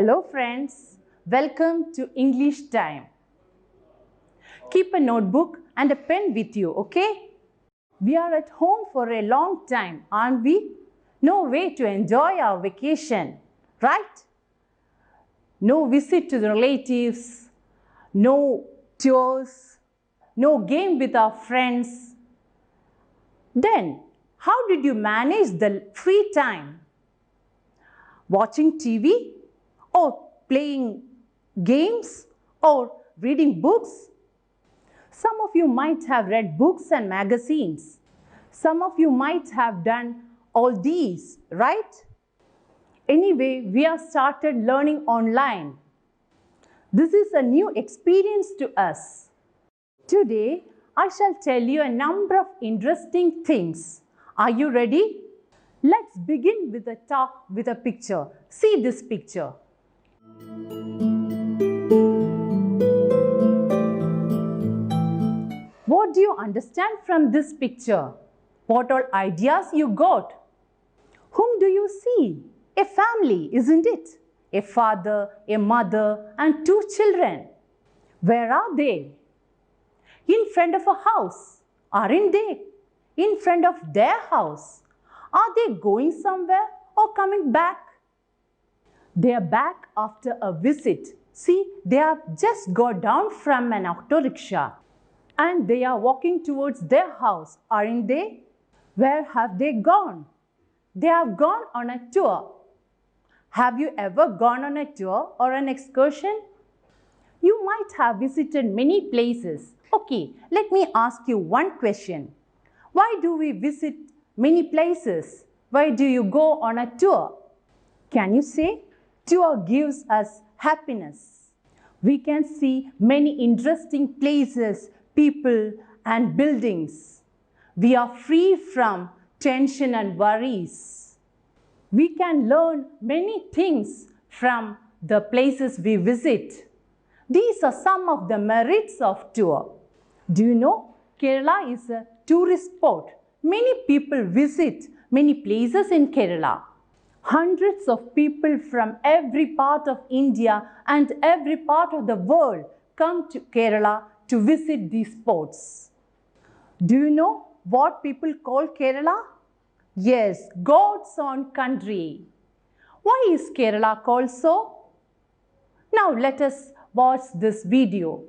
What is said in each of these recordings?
Hello friends, welcome to English time. Keep a notebook and a pen with you, okay? We are at home for a long time, aren't we? No way to enjoy our vacation, right? No visit to the relatives, no tours, no game with our friends. Then, how did you manage the free time? Watching TV? Or playing games? Or reading books? Some of you might have read books and magazines. Some of you might have done all these, right? Anyway, we have started learning online. This is a new experience to us. Today, I shall tell you a number of interesting things. Are you ready? Let's begin with a talk with a picture. See this picture. What do you understand from this picture? What all ideas you got? Whom do you see? A family, isn't it? A father, a mother, and two children. Where are they? In front of a house, aren't they? In front of their house. Are they going somewhere or coming back? They are back after a visit. See, they have just got down from an auto rickshaw and they are walking towards their house, aren't they? Where have they gone? They have gone on a tour. Have you ever gone on a tour or an excursion? You might have visited many places. Okay, let me ask you one question. Why do we visit many places? Why do you go on a tour? Can you say? Tour gives us happiness. We can see many interesting places, people and buildings. We are free from tension and worries. We can learn many things from the places we visit. These are some of the merits of tour. Do you know Kerala is a tourist spot? Many people visit many places in Kerala. Hundreds of people from every part of India and every part of the world come to Kerala to visit these spots. Do you know what people call Kerala? Yes, God's own country. Why is Kerala called so? Now let us watch this video.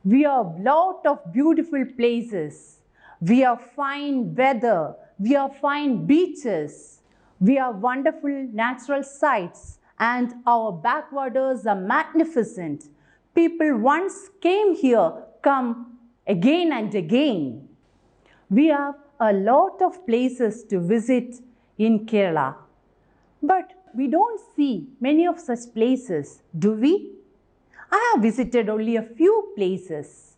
We have a lot of beautiful places. We have fine weather. We have fine beaches. We have wonderful natural sights and our backwaters are magnificent. People once came here, come again and again. We have a lot of places to visit in Kerala. But we don't see many of such places, do we? I have visited only a few places.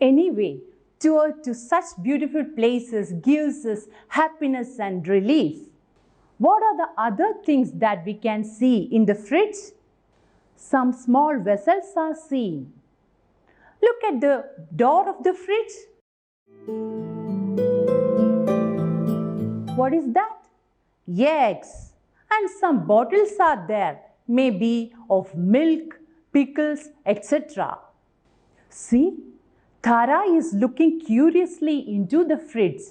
Anyway, tour to such beautiful places gives us happiness and relief. What are the other things that we can see in the fridge? Some small vessels are seen. Look at the door of the fridge. What is that? Eggs. And some bottles are there. may be of milk, pickles, etc. See, Tara is looking curiously into the fridge.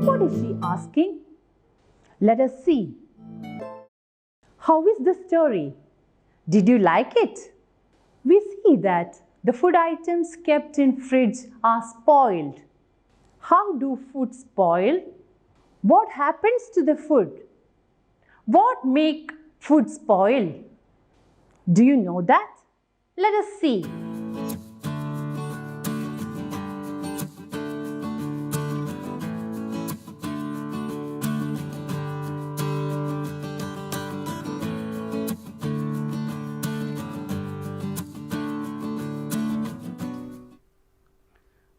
What is she asking? Let us see. How is the story? Did you like it? We see that the food items kept in fridge are spoiled. How do food spoil? What happens to the food? What make food spoil? Do you know that? Let us see.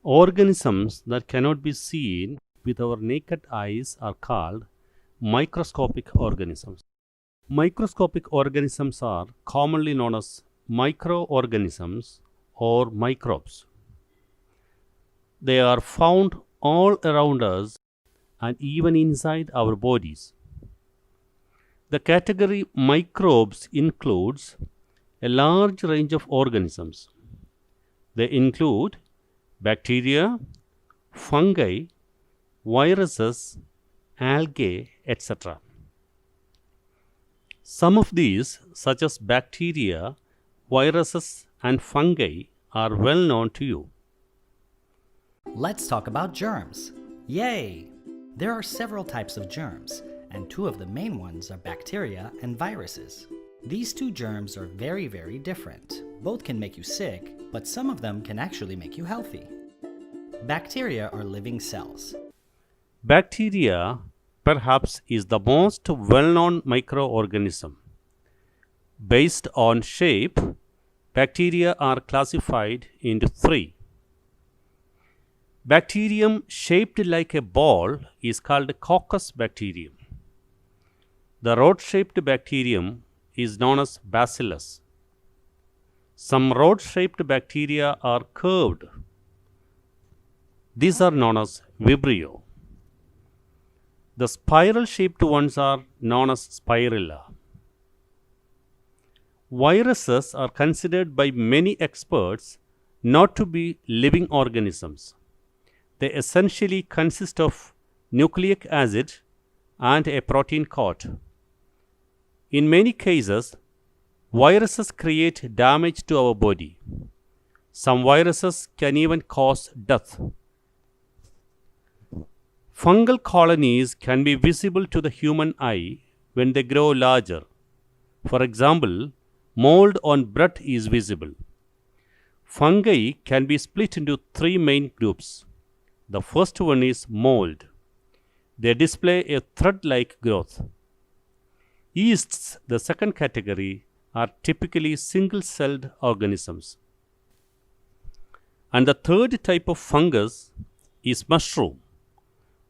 Organisms that cannot be seen with our naked eyes are called microscopic organisms. Microscopic organisms are commonly known as microorganisms or microbes. They are found all around us and even inside our bodies. The category microbes includes a large range of organisms. They include bacteria, fungi, viruses, algae, etc. Some of these, such as bacteria, viruses, and fungi, are well known to you. Let's talk about germs. Yay! There are several types of germs, and two of the main ones are bacteria and viruses. These two germs are very, very different. Both can make you sick, but some of them can actually make you healthy. Bacteria are living cells. Bacteria, perhaps, is the most well-known microorganism. Based on shape, bacteria are classified into three. Bacterium shaped like a ball is called coccus bacterium. The rod-shaped bacterium is known as bacillus. Some rod-shaped bacteria are curved. These are known as Vibrio. The spiral-shaped ones are known as Spirilla. Viruses are considered by many experts not to be living organisms. They essentially consist of nucleic acid and a protein coat. In many cases, viruses create damage to our body. Some viruses can even cause death. Fungal colonies can be visible to the human eye when they grow larger. For example, mold on bread is visible. Fungi can be split into three main groups. The first one is mold. They display a thread-like growth. Yeasts, the second category, are typically single-celled organisms. And the third type of fungus is mushroom.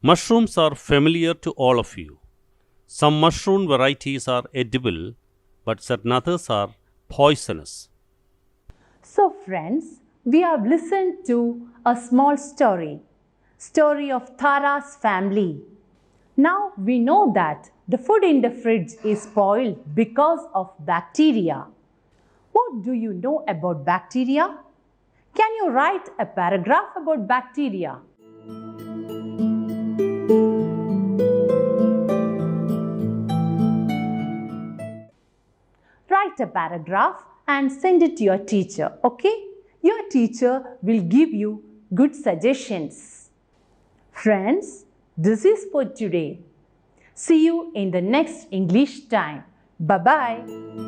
Mushrooms are familiar to all of you. Some mushroom varieties are edible, but certain others are poisonous. So friends, we have listened to a small story of Tara's family. Now we know that the food in the fridge is spoiled because of bacteria. What do you know about bacteria? Can you write a paragraph about bacteria? Write a paragraph and send it to your teacher, okay? Your teacher will give you good suggestions. Friends, this is for today. See you in the next English time. Bye-bye.